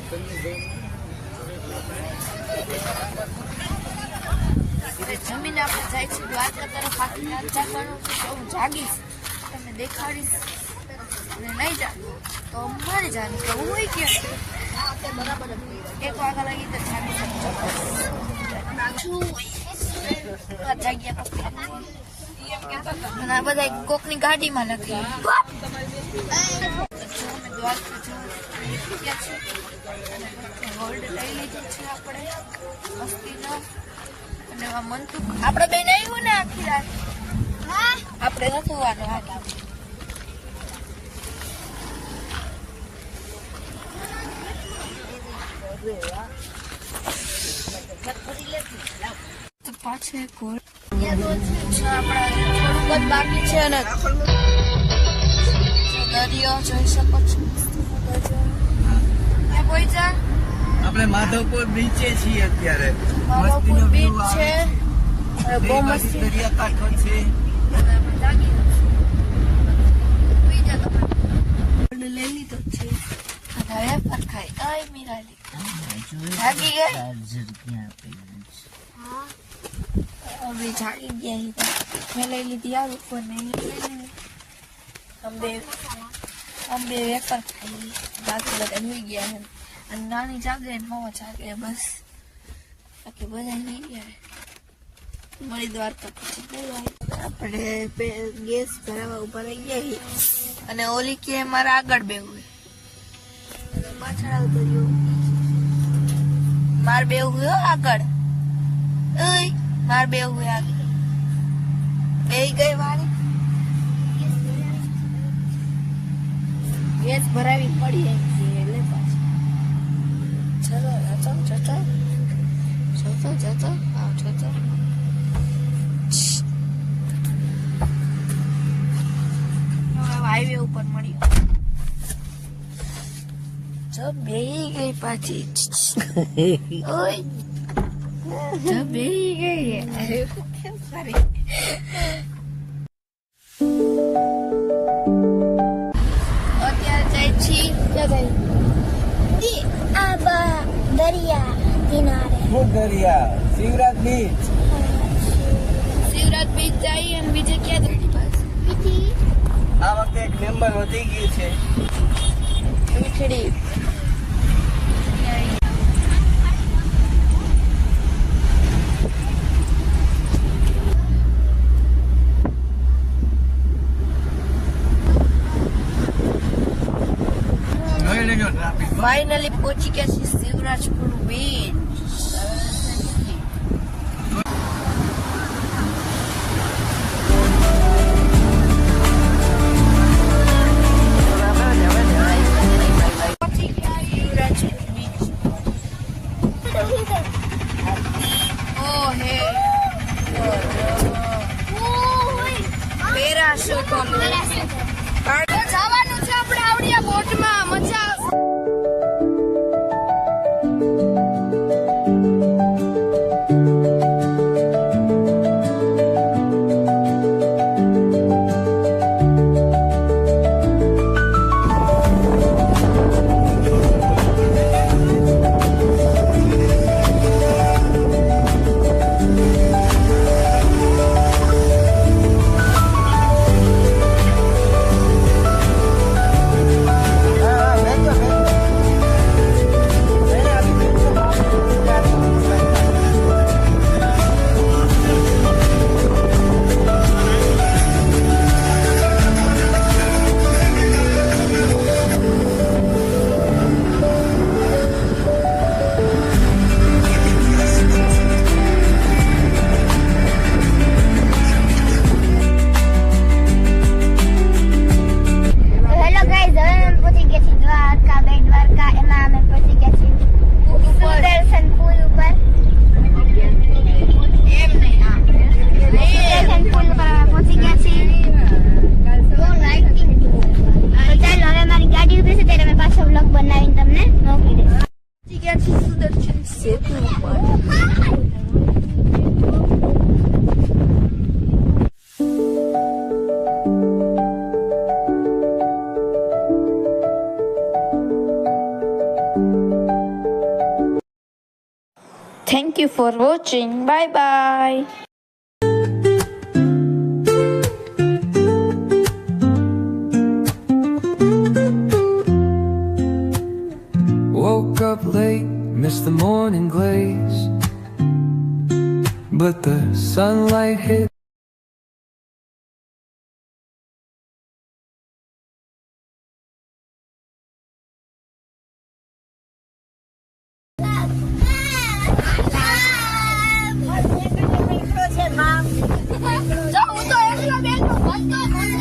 જમીન આપણે જાય છે દ્વારકા તરફ આખી રાત જાગવાનું છે. તો હું જાગીશ, તમને દેખાડીશ, અને નહીં જાગું તો મારે જાગી તો હું હોય ગયા બરાબર 1 વાગ્યા લાગી તો જાગી શકજો. અને આ બધા કોકની ગાડીમાં લખી ગોલ્ડ લઈ લીધું છે આપણે મસ્તીનો. અને મનતું આપણે બે આવ્યું ને આખી રાત આપણે નથી હોવાનું. પાછળ ગોલ્ડ આપણા થોડુંક જ બાકી છે ને દરિયો જોઈ શકો છો. આપણે માધવપુર બીચે છીએ અત્યારે. માધવપુર બીચ છે, બહુ મસ્ત દરિયાકાંઠો છે. લઈ લીધો છે હવે પરખાય. આય મીરાલી જાગી ગયા. હવે જાગી ગયા. મેં લઈ લીધી આ ઉપર નહીં. અંબે વેફર ખાઈ, બાકી બધા હોઈ ગયા છે. અને નાની જાગે ને મામા જાગે, બસ બાકી બધા હોઈ ગયા. મળી દ્વારકા પછી આપણે ગેસ ભરાવા ઉભા રહી ગયા. અને ઓલી કે મારા આગળ બેવું પાછળ આવતો રહ્યો. માર બેવું આગળ, માર બેવું આગળ બે ગઈ વાળી. ગેસ ભરાવી પડી એમ એટલે પાછી ચલો જતો હાઈવે ઉપર મળ્યો. બેહી ગઈ પાછી. બેહી ગઈ ફરી. દરિયા કિનારે શિવરાજ બીચ. શિવરાજ બીચ જઈએ અને બીજે ક્યાં જઈ પાસે આ વખતે એક મેમ્બર વધી ગયું છે. મીઠડી ફાઇનલી પહોંચી ગયા છે શિવરાજપુર બીચ. જવાનું છે આપણે આવડિયા બોટમાં. મજા આવશે. Thank you for watching. Bye bye. Woke up late, missed the morning glaze, but the sunlight hit. જો હું તો એકલો બેઠો